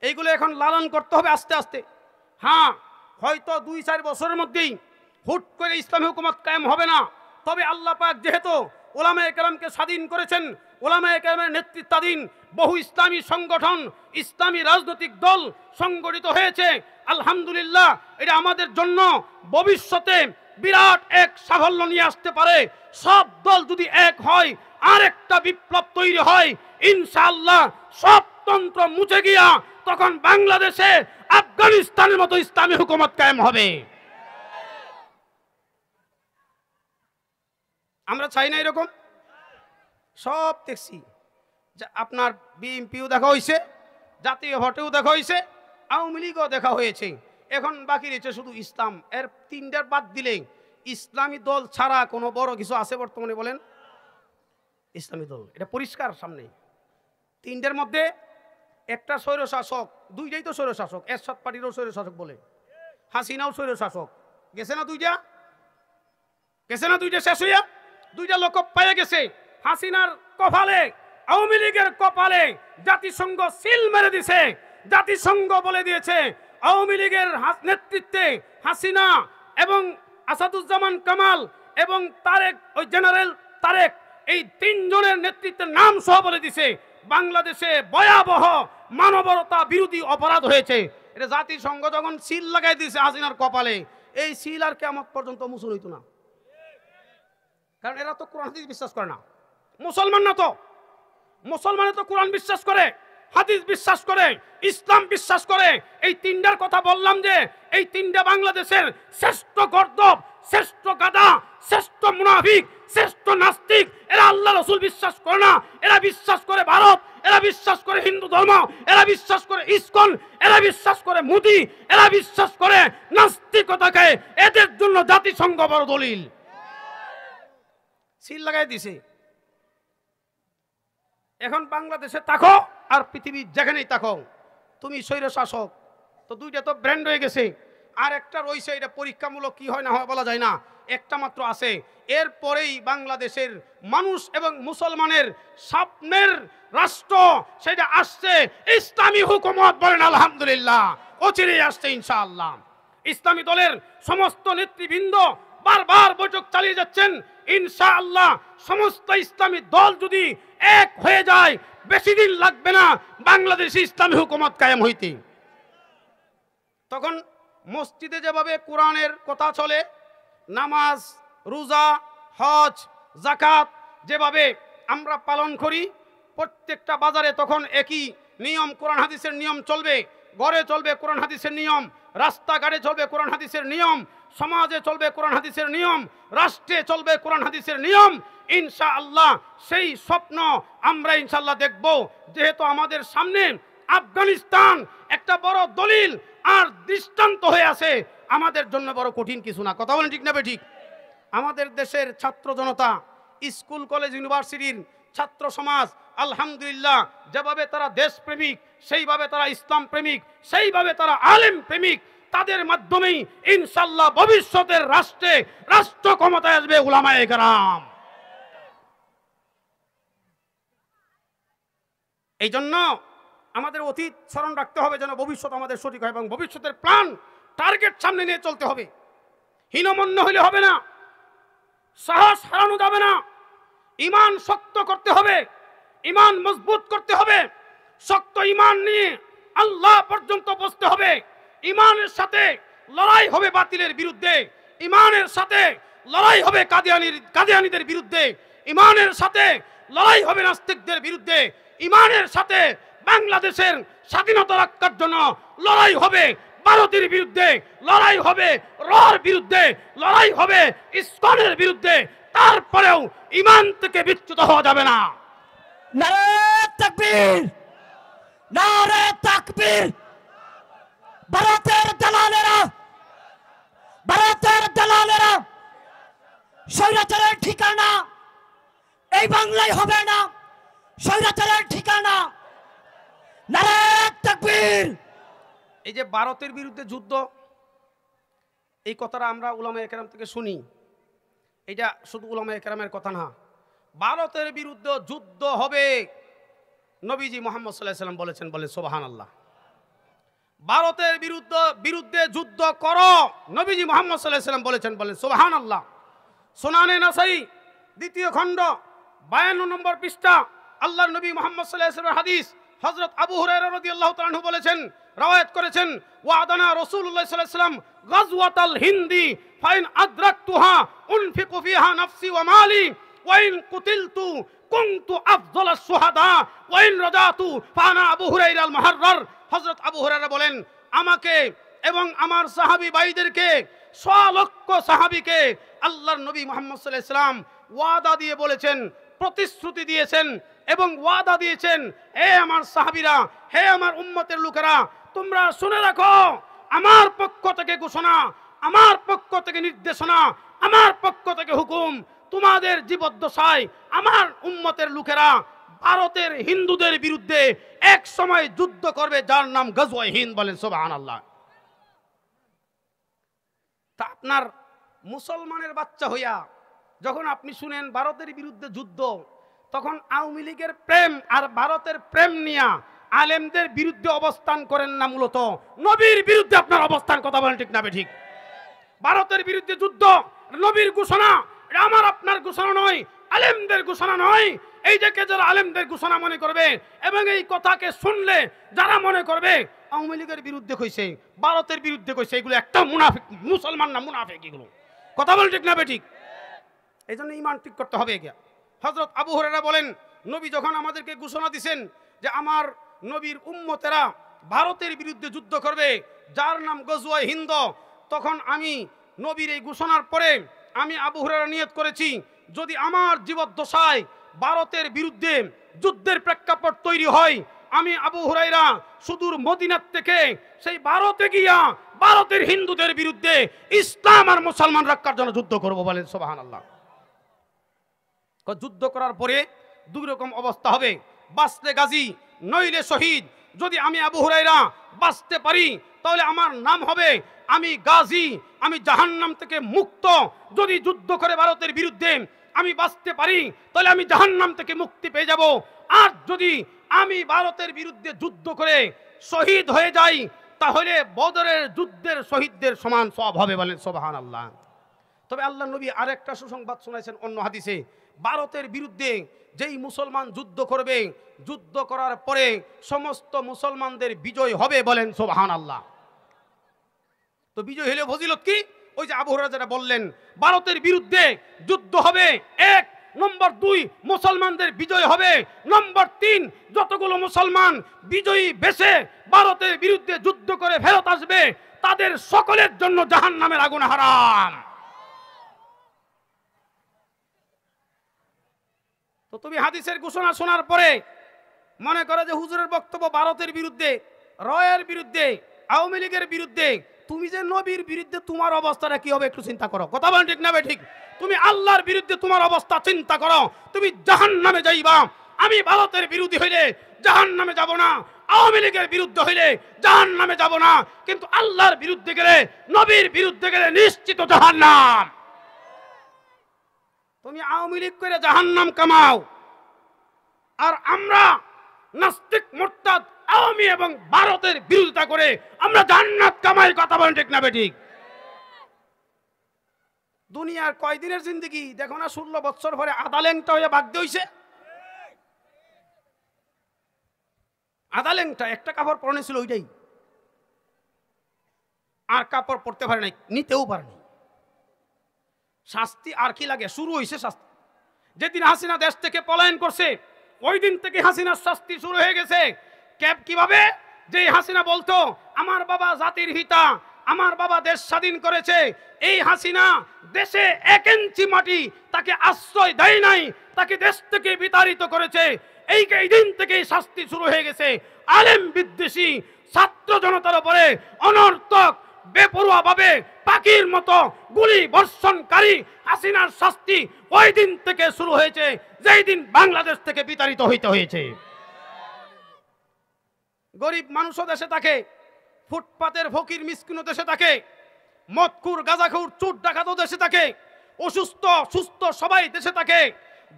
এইগুলো এখন লালন করতে হবে আস্তে আস্তে। হ্যাঁ, হয়তো 2-4 বছরের মধ্যেই হুট করে ইসলামী হুকুমত কায়েম হবে না, তবে আল্লাহ পাক যেহেতু ওলামায়ে কেরামকে স্বাধীন করেছেন, ওলামায়ে কেরামের নেতৃত্বাধীন বহু ইসলামী সংগঠন, ইসলামী রাজনৈতিক দল সংগঠিত হয়েছে। আলহামদুলিল্লাহ, এটা আমাদের জন্য ভবিষ্যতে বিরাট এক সাফল্য নিয়ে আসতে পারে। সব দল যদি এক হয়, আরেকটা বিপ্লব তৈরি হয়, ইনশাআল্লাহ সব তন্ত্র মুছে গিয়া তখন বাংলাদেশে আফগানিস্তানের মতো ইসলামী হুকুমত কায়েম হবে। আমরা চাই না এরকম? সব দেখছি, আপনার বিএনপিও দেখা হয়েছে, জাতীয় ভোটেও দেখা হয়েছে, আওয়ামী লীগও দেখা হয়েছে, এখন বাকি রয়েছে শুধু ইসলাম। এর 3টার বাদ দিলে ইসলামী দল ছাড়া কোনো বড় কিছু আছে বর্তমানে? বলেন, ইসলামী দল এটা পরিষ্কার সামনে। 3টার মধ্যে একটা স্বৈরশাসক, দুইটাই তো স্বৈরশাসক, এরশাদ পার্টিরও স্বৈরশাসক বলে, হাসিনাও স্বৈরশাসক। গেছে না দুইটা? গেছে না দুইটা? শেষ হইয়া দুইটা লোক পাইয়া গেছে। হাসিনার কপালে, আওয়ামী লীগের কপালে জাতিসংঘ সিল মেরে দিছে। জাতিসংঘ বলে দিয়েছে আওয়ামী লীগের নেতৃত্বে হাসিনা এবং আসাদুজ্জামান কামাল এবং তারেক, ওই জেনারেল তারেক, এই তিনজনের নেতৃত্বের নাম সহ বলে দিছে বাংলাদেশে ভয়াবহ মানবতা বিরোধী অপরাধ হয়েছে। এটা জাতিসংঘ যখন সিল লাগাই দিয়েছে হাসিনার কপালে, এই সিল আর কিয়ামত পর্যন্ত মুছন হইতো না। কারণ এরা তো কোরআন হাদিস বিশ্বাস করে না। মুসলমান না তো, মুসলমানে তো কোরআন বিশ্বাস করে, হাদিস বিশ্বাস করে, ইসলাম বিশ্বাস করে। এই তিনটার কথা বললাম যে এই তিনটা বাংলাদেশের শ্রেষ্ঠ গর্দভ, শ্রেষ্ঠ গাদা, শ্রেষ্ঠ মুনাফিক, শ্রেষ্ঠ নাস্তিক। এরা আল্লাহ রসুল বিশ্বাস করে না, এরা বিশ্বাস করে ভারত, এরা বিশ্বাস করে হিন্দু ধর্ম, এরা বিশ্বাস করে ইসকন, এরা বিশ্বাস করে মোদি, এরা বিশ্বাস করে নাস্তিকতাকে। এদের জন্য জাতিসংঘ বড় দলিল সিল লাগাই দিছে। এখন বাংলাদেশে থাকো আর পৃথিবীর যেখানেই থাকো, তুমি স্বৈর শাসক। তো দুইটা তো ব্র্যান্ড হয়ে গেছে, আর একটা রয়েছে, এটা পরীক্ষামূলক কি হয় না হয় বলা যায় না, একটা মাত্র আছে। এরপরেই বাংলাদেশের মানুষ এবং মুসলমানের স্বপ্নের রাষ্ট্র সেটা আসছে, ইসলামী হুকুমত। বলেন আলহামদুলিল্লাহ, অচিরেই আসছে ইনশাআল্লাহ। ইসলামী দলের সমস্ত নেতৃবৃন্দ বারবার বৈঠক চালিয়ে যাচ্ছেন। ইনশাআল্লাহ সমস্ত ইসলামী দল যদি এক হয়ে যায়, বেশি দিন লাগবে না বাংলাদেশে ইসলামী হুকুমত কায়েম হইতে। তখন মসজিদে যেভাবে কোরআনের কথা চলে, নামাজ, রোজা, হজ, যাকাত যেভাবে আমরা পালন করি, প্রত্যেকটা বাজারে তখন একই নিয়ম, কোরআন হাদিসের নিয়ম চলবে। ঘরে চলবে কোরআন হাদিসের নিয়ম, রাস্তাঘাটে চলবে কোরআন হাদিসের নিয়ম, সমাজে চলবে কোরআন হাদিসের নিয়ম, রাষ্ট্রে চলবে কোরআন হাদিসের নিয়ম। ইনশাআল্লাহ সেই স্বপ্ন আমরা ইনশাআল্লাহ দেখব। যেহেতু আমাদের সামনে আফগানিস্তান একটা বড় দলিল আর দৃষ্টান্ত হয়ে আছে, আমাদের জন্য বড় কঠিন কিছু না। কথা বলেন ঠিক না ঠিক? আমাদের দেশের ছাত্র জনতা, স্কুল কলেজ ইউনিভার্সিটির ছাত্র সমাজ আলহামদুলিল্লাহ যেভাবে তারা দেশপ্রেমিক, সেইভাবে তারা ইসলাম প্রেমিক, সেইভাবে তারা আলেম প্রেমিক। তাদের মাধ্যমেই ইনশাআল্লাহ ভবিষ্যতের রাষ্ট্রে রাষ্ট্র ক্ষমতায় আসবে উলামায়ে কেরাম। এই জন্য আমাদের অতীত স্মরণ রাখতে হবে যেন ভবিষ্যৎ আমাদের সঠিক হয়, এবং ভবিষ্যতের প্ল্যান টার্গেট সামনে নিয়ে চলতে হবে। হীনমন্য হইলে হবে না, সাহস হারানো যাবে না, ঈমান শক্ত করতে হবে, ঈমান মজবুত করতে হবে। শক্ত ঈমান নিয়ে আল্লাহ পর্যন্ত পৌঁছতে হবে। ঈমানের সাথে লড়াই হবে বাতিলের বিরুদ্ধে, ঈমানের সাথে লড়াই হবে কাদিয়ানীদের বিরুদ্ধে, ঈমানের সাথে লড়াই হবে নাস্তিকদের বিরুদ্ধে, ঈমানের সাথে বাংলাদেশের স্বাধীনতা রক্ষার জন্য লড়াই হবে ভারতের বিরুদ্ধে, লড়াই হবে রর বিরুদ্ধে, লড়াই হবে ইসকনের বিরুদ্ধে। তারপরেও ঈমান থেকে বিচ্যুত হওয়া যাবে না। নারে তাকবীর, নারে তাকবীর। ভারতের দালালেরা, ভারতের দালালেরা স্বৈরাচারের ঠিকানা এই বাংলায় হবে না, স্বৈরাচারের ঠিকানা। নারে তাকবীর। এই যে ভারতের বিরুদ্ধে যুদ্ধ, এই কথাটা আমরা উলামায়ে কেরাম থেকে শুনি। এটা শুধু উলামায়ে কেরামের কথা না, ভারতের বিরুদ্ধে যুদ্ধ হবে নবীজি মুহাম্মদ সাল্লাল্লাহু আলাইহি ওয়াসাল্লাম বলেছেন। বলে সুবহানাল্লাহ। ভারতের বিরুদ্ধে যুদ্ধ করো, নবীজি মুহাম্মদ সাল্লাল্লাহু আলাইহি ওয়াসাল্লাম বলেছেন। বলে সুবহানাল্লাহ। সুনানে নাসাই 2য় খণ্ড 52 নম্বর পৃষ্ঠা আল্লাহর নবী মুহাম্মদ সাল্লাল্লাহু আলাইহি ওয়াসাল্লামের হাদিস। হযরত আবু হুরায়রা রাদিয়াল্লাহু তাআলা আনহু বলেছেন, রওয়ায়াত করেছেন, ওয়াদানা রাসূলুল্লাহ সাল্লাল্লাহু আলাইহি ওয়াসাল্লাম গাজওয়াতাল হিন্দি ফাইন আদরাকতুহা উনফিকু ফিহা নাফসি ওয়া মালি ওয়া ইন কুতিলতু কুনতু আফযালাস শুহাদা ওয়া ইন রাজাতু ফানা আবু হুরায়রা আল মুহাররার। হযরত আবু হুরায়রা বলেন, আমাকে এবং আমার সাহাবী ভাইদেরকে, 100 লক্ষ সাহাবীকে আল্লাহর নবী মুহাম্মদ সাল্লাল্লাহু আলাইহি ওয়াসাল্লাম ওয়াদা দিয়ে বলেছেন, প্রতিশ্রুতি দিয়েছেন এবং ওয়াদা দিয়েছেন, হে আমার সাহাবীরা, হে আমার উম্মতের লোকেরা, তোমরা শুনে রাখো, আমার পক্ষ থেকে ঘোষণা, আমার পক্ষ থেকে নির্দেশনা, আমার পক্ষ থেকে হুকুম, তোমাদের জীবদ্দশায় আমার উম্মতের লোকেরা ভারতের হিন্দুদের বিরুদ্ধে এক সময় যুদ্ধ করবে, যার নাম গজওয়ায়ে হিন্দ। বলেন সুবহানাল্লাহ। তা আপনার মুসলমানের বাচ্চা হইয়া যখন আপনি শুনেন ভারতের বিরুদ্ধে যুদ্ধ, তখন আওয়ামী লীগের প্রেম আর ভারতের প্রেম নিয়া আলেমদের বিরুদ্ধে অবস্থান করেন না, মূলত নবীর বিরুদ্ধে আপনার অবস্থান। কথা বলেন ঠিক না ঠিক? ভারতের বিরুদ্ধে যুদ্ধ নবীর ঘোষণা, এটা আমার আপনার ঘোষণা নয়, আলেমদের ঘোষণা নয়। এই যে যারা আলেমদের ঘোষণা মনে করবে এবং এই কথাকে শুনলে যারা মনে করবে আওয়ামী লীগের বিরুদ্ধে কইছে, ভারতের বিরুদ্ধে কইছে, এগুলো একটা মুনাফিক, মুসলমান না মুনাফিক এগুলো। কথা বলেন ঠিক না ঠিক? এই জন্য ইমান ঠিক করতে হবে। হযরত আবু হুরায়রা বলেন, নবী যখন আমাদেরকে ঘোষণা দিয়েছেন যে আমার নবীর উম্মতেরা ভারতের বিরুদ্ধে যুদ্ধ করবে, যার নাম গজওয়ায়ে হিন্দ, তখন আমি নবীর এই ঘোষণার পরে আমি আবু হুরায়রা নিয়ত করেছি, যদি আমার জীবদ্দশায় ভারতের বিরুদ্ধে যুদ্ধের প্রেক্ষাপট তৈরি হয়, আমি আবু হুরায়রা সুদূর মদিনার থেকে সেই ভারতে গিয়া ভারতের হিন্দুদের বিরুদ্ধে ইসলাম আর মুসলমান রক্ষার জন্য যুদ্ধ করব। বলেন সুবহানাল্লাহ। যুদ্ধ করার পরে দুই রকম অবস্থা হবে, বাঁচলে গাজী নইলে শহীদ। যদি আমি আবু হুরায়রা বাঁচতে পারি তাহলে আমার নাম হবে আমি গাজী, আমি জাহান্নাম থেকে মুক্ত। যদি যুদ্ধ করে ভারতের বিরুদ্ধে আমি বাঁচতে পারি তাহলে আমি জাহান্নাম থেকে মুক্তি পেয়ে যাব। আর যদি আমি ভারতের বিরুদ্ধে যুদ্ধ করে শহীদ হয়ে যাই তাহলে বদরের যুদ্ধের শহীদদের সমান সওয়াব হবে। বলেন সুবহানাল্লাহ। তবে আল্লাহ নবী আরেকটা সুসংবাদ শোনাইছেন অন্য হাদিসে, ভারতের বিরুদ্ধে যেই মুসলমান যুদ্ধ করবে, যুদ্ধ করার পরে সমস্ত মুসলমানদের বিজয় হবে। বলেন সুবহানাল্লাহ। তো বিজয় হলে ফজিলত কি? ওই যে আবু হুরায়রা যেটা বললেন, ভারতের বিরুদ্ধে যুদ্ধ হবে, 1 নম্বর 2 মুসলমানদের বিজয় হবে, নম্বর 3 যতগুলো মুসলমান বিজয়ী বেশে ভারতের বিরুদ্ধে যুদ্ধ করে ফেরত আসবে তাদের সকলের জন্য জাহান্নামের আগুন হারাম। তো তুমি হাদিসের ঘোষণা শোনার পরে মনে করো যে হুজুরের বক্তব্য ভারতের বিরুদ্ধে, রয়ের বিরুদ্ধে, আওয়ামী লীগের বিরুদ্ধে, তুমি যে নবীর বিরুদ্ধে তোমার অবস্থাটা কি হবে একটু চিন্তা করো। কথা বলেন ঠিক না ঠিক? তুমি আল্লাহর বিরুদ্ধে তোমার অবস্থা চিন্তা করো, তুমি জাহান্নামে যাইবা। আমি ভারতের বিরোধী হইলে জাহান্নামে যাব না, আওয়ামী লীগের বিরুদ্ধে হইলে জাহান্নামে যাব না, কিন্তু আল্লাহর বিরুদ্ধে গেলে, নবীর বিরুদ্ধে গেলে নিশ্চিত জাহান্নাম। তুমি আওয়ামী লীগ করে জাহান্নাম কামাও, আর আমরা নাস্তিক মুরতাদ আওয়ামী এবং ভারতের বিরোধিতা করে আমরা জান্নাত কামাই। কথা বলেন ঠিক না ঠিক? দুনিয়ার কয়দিনের জিন্দগি দেখো না, 16 বছর পরে আদালেংটা হয়ে বাগদে হইছে। আদালেংটা একটা কাপড় পরনে ছিল, ওইটাই, আর কাপড় পরতে পারে নাই, নিতেও পারে নাই। শাস্তি আর কি লাগে? শুরু হয়েছে শাস্তি। যেদিন হাসিনা দেশ থেকে পলায়ন করছে ওই দিন থেকে হাসিনার শাস্তি শুরু হয়ে গেছে। কিভাবে? যে হাসিনা বলতো আমার বাবা জাতির হিতা, আমার বাবা দেশ স্বাধীন করেছে, এই হাসিনা দেশে 1 ইঞ্চি মাটি তাকে আশ্রয় দেয় নাই, তাকে দেশ থেকে বিতাড়িত করেছে। এই দিন থেকেই শাস্তি শুরু হয়ে গেছে। আলেম বিদ্বেষী ছাত্র জনতার উপরে অনর্থক বেপরোয়া ভাবে পাখির মতো গুলি বর্ষণকারী হাসিনার শাস্তি ওই দিন থেকে শুরু হয়েছে যেই দিন বাংলাদেশ থেকে বিতাড়িত হইতে হয়েছে। গরিব মানুষও দেশে থাকে, ফুটপাতের ফকির মিসকিনও দেশে থাকে, মদখুর গাঁজাখুর চোর ডাকাতও দেশে থাকে, অসুস্থ সুস্থ সবাই দেশে থাকে,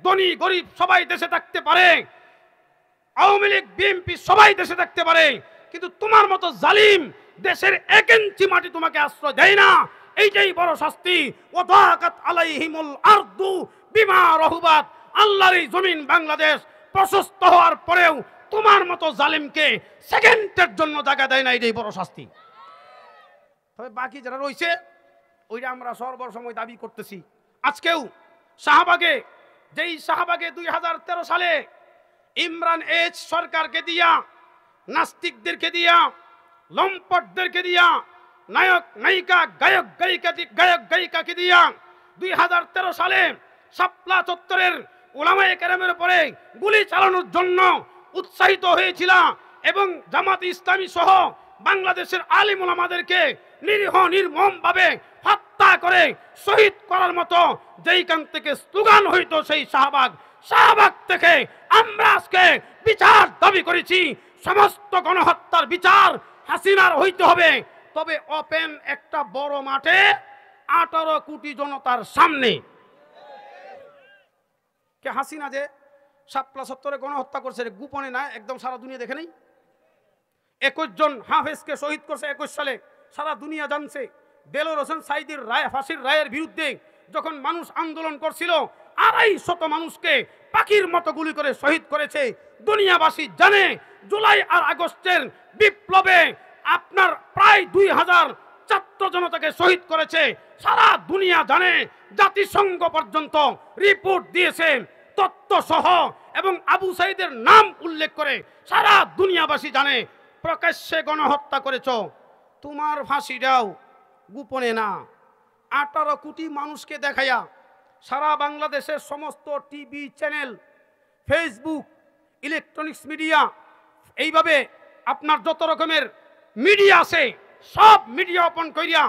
ধনী গরিব সবাই দেশে থাকতে পারে, আওয়ামী লীগ বিএনপি সবাই দেশে থাকতে পারে, কিন্তু তোমার মতো জালিম দেশের 1 ইঞ্চি মাটি তোমাকে আশ্রয় দেয় না। এইটাই বড় শাস্তি। ওয়াদাকাত আলাইহিমুল আরদু বিমা রহুবাত। আল্লাহর এই জমিন বাংলাদেশ প্রশস্ত হওয়ার পরেও তোমার মতো জালিমকে সেকেন্ডের জন্য জায়গা দেয় না, এটাই বড় শাস্তি। তবে বাকি যারা রয়েছে ওইটা আমরা সর্বসময় দাবি করতেছি। আজকেও শাহবাগে, যেই শাহবাগে 2013 সালে ইমরান এইচ সরকারকে দিয়া, নাস্তিকদেরকে দিয়া, লম্পটদেরকে দিয়া, নায়ক নায়িকা গায়ক গায়িকাকে দিয়া 2013 সালে শাপলা চত্বরের উলামায়ে কেরামের উপরে গুলি চালানোর জন্য উৎসাহিত হয়েছিল এবং জামাত ইসলামী সহ বাংলাদেশের আলিম উলামাদেরকে নিরীহ নির্মমভাবে হত্যা করে শহীদ করার মতো যেইখান থেকে স্লোগান হইতো সেই শাহবাগ, শাহবাগ থেকে আমরা আজকে বিচার দাবি করেছি। সমস্ত গণহত্যার বিচার হাসিনার হইতে হবে, তবে ওপেন একটা বড় মাঠে 18 কোটি জনতার সামনে। কে হাসিনা যে শাপলা চত্বরে গণহত্যা করছে গোপনে না, একদম সারা দুনিয়া দেখে নেই। 21 জন হাফেজকে শহীদ করছে 21 সালে, সারা দুনিয়া জানছে। দেলোয়ার হোসেন সাঈদীর রায়, ফাঁসির রায়ের বিরুদ্ধে যখন মানুষ আন্দোলন করছিল, 250 মানুষকে পাখির মতো গুলি করে শহীদ করেছে। দুনিয়াবাসী জানে জুলাই আর আগস্টের বিপ্লবে আপনার প্রায় 2000 ছাত্র জনতাকে শহীদ করেছে। সারা দুনিয়া জানে, জাতিসংঘ পর্যন্ত রিপোর্ট দিয়েছে তথ্য সহ, এবং আবু সাঈদের নাম উল্লেখ করে সারা দুনিয়াবাসী জানে প্রকাশ্যে গণহত্যা করেছ। তোমার ফাঁসিটাও গোপনে না, 18 কোটি মানুষকে দেখাইয়া সারা বাংলাদেশের সমস্ত TV channel, Facebook, electronics media, এইভাবে আপনার যত রকমের মিডিয়া আছে সব মিডিয়া ওপেন করিয়া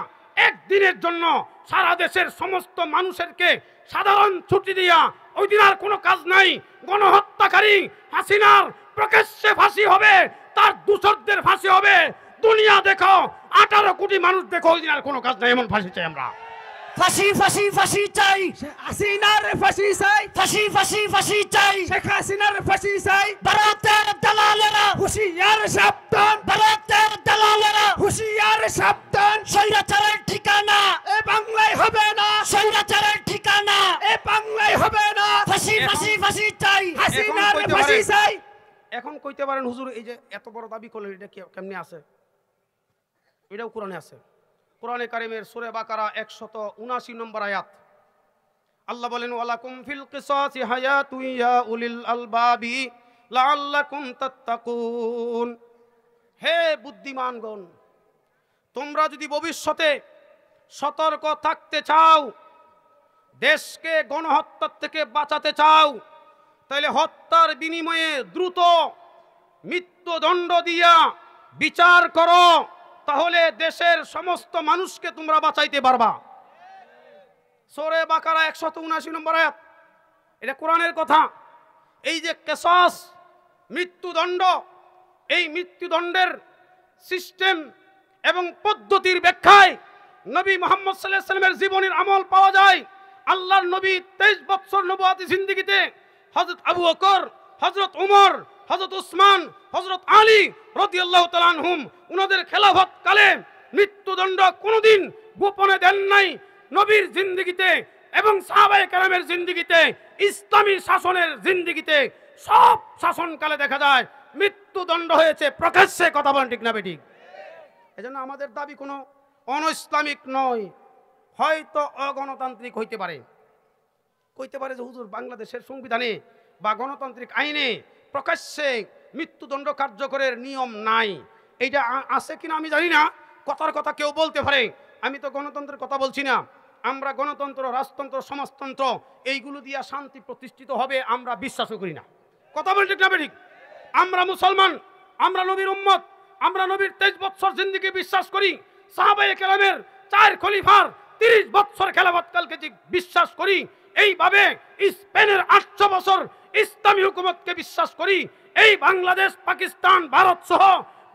একদিনের জন্য সারা দেশের সমস্ত মানুষেরকে সাধারণ ছুটি দিয়া, ওই দিন আর কোনো কাজ নাই, গণহত্যাকারী হাসিনার প্রকাশ্যে ফাঁসি হবে, তার দূষরদের ফাঁসি হবে। দুনিয়া দেখো, 18 কোটি মানুষ দেখো, ওই দিন আর কোনো কাজ নাই, এমন ফাঁসি চাই আমরা। ফাঁসি ফাঁসি ফাঁসি চাই, হাসিনার ফাঁসি চাই, ফাঁসি ফাঁসি ফাঁসি চাই, শেখ হাসিনার ফাঁসি চাই। ভারতের দালালেরা হুঁশিয়ার সাবধান, ভারতের দালালেরা হুঁশিয়ার সাবধান। স্বৈরাচারের ঠিকানা এ বাংলায় হবে না, স্বৈরাচারের ঠিকানা, এ বাংলায় হবে না। ফাঁসি ফাঁসি ফাঁসি চাই, হাসিনার কইতে ফাঁসি পারেন। চাই। এখন কইতে পারেন হুজুর, এই যে এত বড় দাবি করলেন, এটা কেমনে আছে? এটাও কোরআনে আছে। কোরআনে কারিমের সূরা বাকারা 179 নম্বর আয়াত, আল্লাহ বলেন, ওয়ালাকুম ফিল কিসাসি হায়াতুন ইয়া উলিল আলবাবি লাআল্লাকুম তাত্তাকুন। হে বুদ্ধিমানগণ, তোমরা যদি ভবিষ্যতে সতর্ক থাকতে চাও, দেশকে গণহত্যার থেকে বাঁচাতে চাও, তাহলে হত্যার বিনিময়ে দ্রুত মৃত্যুদণ্ড দিয়া বিচার করো, তাহলে দেশের সমস্ত মানুষকে তোমরা বাঁচাইতে পারবা। সূরা বাকারা 179 নম্বর আয়াত, এটা কোরআনের কথা। এই যে কিসাস, মৃত্যুদণ্ড, এই মৃত্যুদণ্ডের সিস্টেম এবং পদ্ধতির ব্যাখ্যায় নবী মুহাম্মদ সাল্লাল্লাহু আলাইহি ওয়াসাল্লামের জীবনের আমল পাওয়া যায়। আল্লাহর নবী 23 বছর নবুয়াতি জিন্দেগিতে হযরত আবু বকর, হযরত উমর, হযরত উসমান, হযরত আলী রাদিয়াল্লাহু তাআলা আনহুম, উনাদের খেলাফত কালে মৃত্যুদণ্ড কোনোদিন গোপনে দেন নাই। নবীর জিন্দেগিতে এবং সাহাবায়ে কেরামের জিন্দেগিতে, ইসলামী শাসনের জিন্দেগিতে সব শাসনকালে দেখা যায় মৃত্যুদণ্ড হয়েছে প্রকাশ্যে। কথা বলেন ঠিক না বেঠিক? এজন্য আমাদের দাবি কোনো অনইসলামিক নয়, হয়তো অগণতান্ত্রিক হইতে পারে। কইতে পারে যে হুজুর বাংলাদেশের সংবিধানে বা গণতান্ত্রিক আইনে প্রকাশ্যে মৃত্যুদণ্ড কার্যকরের নিয়ম নাই। এইটা আছে কিনা আমি জানি না, কথার কথা কেউ বলতে পারে। আমি তো গণতন্ত্রের কথা বলছি না। আমরা গণতন্ত্র, রাজতন্ত্র, সমাজতন্ত্র এইগুলো দিয়া শান্তি প্রতিষ্ঠিত হবে আমরা বিশ্বাসও করি না। কথা বলছি ঠিক না বেঠিক? আমরা মুসলমান, আমরা নবীর উম্মত, আমরা নবীর 23 বছর জিন্দেগি বিশ্বাস করি, সাহাবায়ে কেরামের 4 খলিফার 30 বছর খেলাফতকালকে বিশ্বাস করি। এইভাবে স্পেনের 800 বছর ইসলামী হুকুমতকে বিশ্বাস করি। এই বাংলাদেশ, পাকিস্তান, ভারত সহ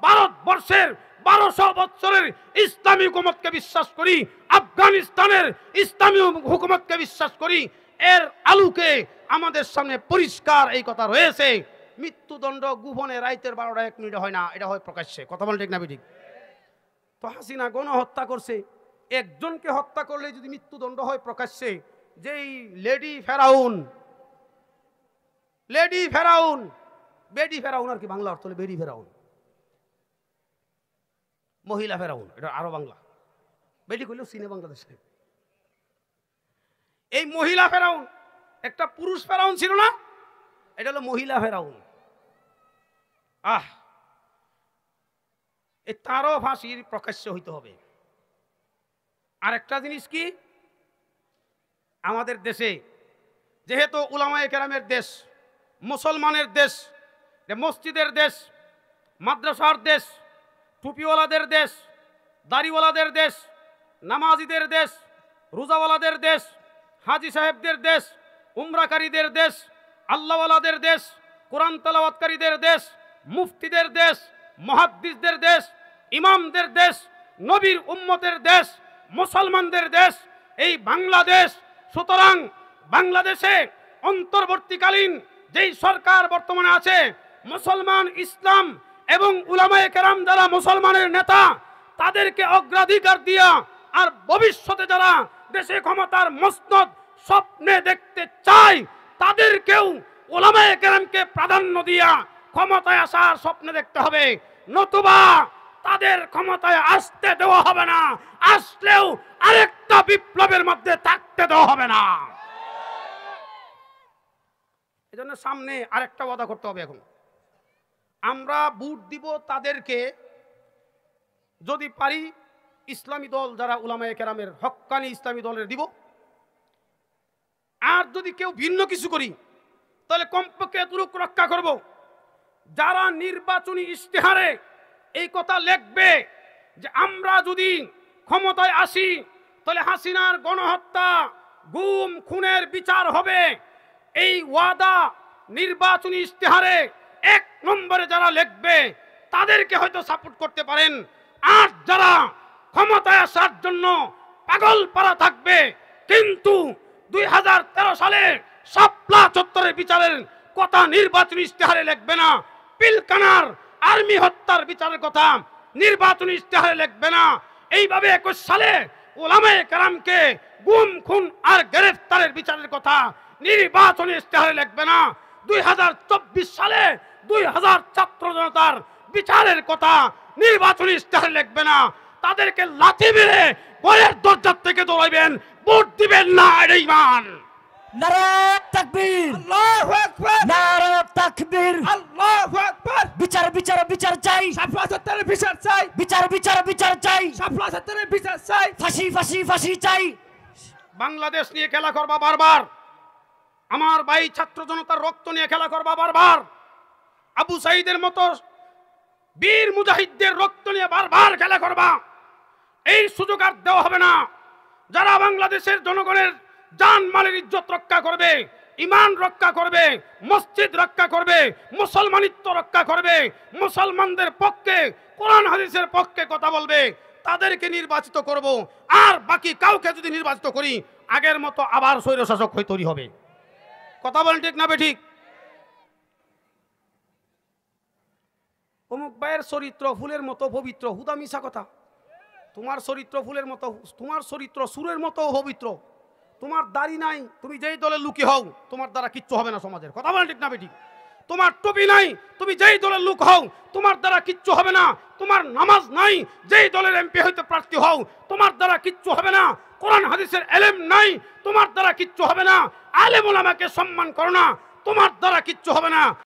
ভারতবর্ষের 1200 বছরের ইসলামী হুকুমতকে বিশ্বাস করি। আফগানিস্তানের ইসলামী হুকুমতকে বিশ্বাস করি। এর আলোকে আমাদের সামনে পরিষ্কার এই কথা রয়েছে, মৃত্যুদণ্ড গোপনে রাইতের 12টা 1 মিনিটে হয় না, এটা হয় প্রকাশ্যে। কথা বলেন ঠিক না বেঠিক? তো হাসিনা গণহত্যা করছে, একজনকে হত্যা করলে যদি মৃত্যুদণ্ড হয় প্রকাশ্যে, যেই লেডি ফেরাউন, বেডি ফেরাউন আর কি বাংলা অর্থ হলো বেডি ফেরাউন, মহিলা ফেরাউন, এটা আরো বাংলা। বেডি করলেও চীনে বাংলাদেশে। এই মহিলা ফেরাউন, একটা পুরুষ ফেরাউন ছিল না, এটা হলো মহিলা ফেরাউন। তারও ফাঁসির প্রকাশ্য হইতে হবে। আর একটা জিনিস কি, আমাদের দেশে যেহেতু উলামায়ে কেরামের দেশ, মুসলমানের দেশ, মসজিদের দেশ, মাদ্রাসার দেশ, টুপিওয়ালাদের দেশ, দাড়িওয়ালাদের দেশ, নামাজিদের দেশ, রোজাওয়ালাদের দেশ, হাজি সাহেবদের দেশ, উমরাকারীদের দেশ, আল্লাহওয়ালাদের দেশ, কোরআন তেলাওয়াতকারীদের দেশ, মুফতিদের দেশ, মুহাদ্দিসদের দেশ, ইমামদের দেশ, নবীর উম্মতের দেশ, মুসলমানদের দেশ এই বাংলাদেশ। সুতরাং বাংলাদেশে অন্তর্বর্তীকালীন যেই সরকার বর্তমানে আছে, মুসলমান, ইসলাম এবং উলামায়ে কেরাম যারা মুসলমানের নেতা, তাদেরকে অগ্রাধিকার দিয়া আর ভবিষ্যতে যারা দেশে ক্ষমতার মসনদ স্বপ্নে দেখতে চায়, তাদেরকেও উলামায়ে কেরামকে প্রাধান্য দিয়া ক্ষমতায় আসার স্বপ্নে দেখতে হবে, নতুবা তাদের ক্ষমতায় আসতে দেওয়া হবে না, আসলেও আরেকটা বিপ্লবের মধ্যে থাকতে দেওয়া হবে না। এজন্য সামনে আরেকটা ওয়াদা করতে হবে। এখন আমরা ভোট দিব তাদেরকে, যদি পারি ইসলামী দল যারা উলামায়ে কেরামের হক্কানি ইসলামী দলের দিব, আর যদি কেউ ভিন্ন কিছু করি তাহলে কমপক্ষে এতটুকু রক্ষা করব, যারা নির্বাচনী ইশতেহারে এই কথা লিখবে যে আমরা যদি ক্ষমতায় আসি তাহলে হাসিনার গণহত্যা, গুম, খুনের বিচার হবে, এই ওয়াদা নির্বাচনী ইশতেহারে 1 নম্বরে যারা লিখবে তাদেরকে হয়তো সাপোর্ট করতে পারেন। আর যারা ক্ষমতায় আসার জন্য পাগল পারা থাকবে কিন্তু 2013 সালে শাপলা চত্বরের বিচারের কথা নির্বাচনী ইশতেহারে লিখবে না, পিলকানার আর্মি হত্যার বিচারের কথা নির্বাচনী ইশতেহারে লিখবে না, এইভাবে 21 সালে উলামায়ে কেরামকে গুম, খুন আর গ্রেফতারের বিচারের কথা নির্বাচনী ইশতেহারে লিখবে না, 2024 সালে 2000 ছাত্র জনতার বিচারের কথা নির্বাচনী ইশতেহারে লিখবে না, তাদেরকে লাথি মেরে ঘরের দরজা থেকে দৌড়াইবেন, ভোট দিবেন না। এটা ঈমান। নারে তাকবীর, আল্লাহু আকবার, নারে তাকবীর, আল্লাহু আকবার। বিচার বিচার বিচার চাই, শাপলা চত্বরের বিচার চাই, বিচার বিচার বিচার চাই, শাপলা চত্বরের বিচার চাই, ফাঁসি ফাঁসি ফাঁসি চাই। বাংলাদেশ নিয়ে খেলা করবা বারবার, আমার ভাই ছাত্র জনতার রক্ত নিয়ে খেলা করবা বারবার, আবু সাঈদের মতো বীর মুজাহিদদের রক্ত নিয়ে বারবার খেলা করবা, এই সুযোগ আর দেওয়া হবে না। যারা বাংলাদেশের জনগণের জান মালের ইজ্জত রক্ষা করবে, ঈমান রক্ষা করবে, মসজিদ রক্ষা করবে, মুসলমানিত্ব রক্ষা করবে, মুসলমানদের পক্ষে কোরআন হাদিসের পক্ষে কথা বলবে, তাদেরকে নির্বাচিত করব। আর বাকি কাউকে যদি নির্বাচিত করি আগের মতো আবার স্বৈরশাসক হয়ে তৈরি হবে। কথা বলেন ঠিক না বেঠিক? অমুক ভাইয়ের চরিত্র ফুলের মতো পবিত্র, হুদা মিশা কথা। তোমার চরিত্র ফুলের মতো, তোমার চরিত্র সুরের মতো পবিত্র, তোমার দাড়ি নাই, তুমি যেই দলের লুকি হও তোমার দ্বারা কিচ্ছু হবে না সমাজের। কথা বলেন ঠিক না বেঠিক? তোমার টুপি নাই, তুমি যেই দলের লোক হও তোমার দ্বারা কিচ্ছু হবে না। তোমার নামাজ নাই, যেই দলের এমপি হইতে প্রার্থী হও তোমার দ্বারা কিচ্ছু হবে না। কোরআন হাদিসের এলেম নাই, তোমার দ্বারা কিচ্ছু হবে না। আলেম ওলামাকে সম্মান করো না, তোমার দ্বারা কিচ্ছু হবে না।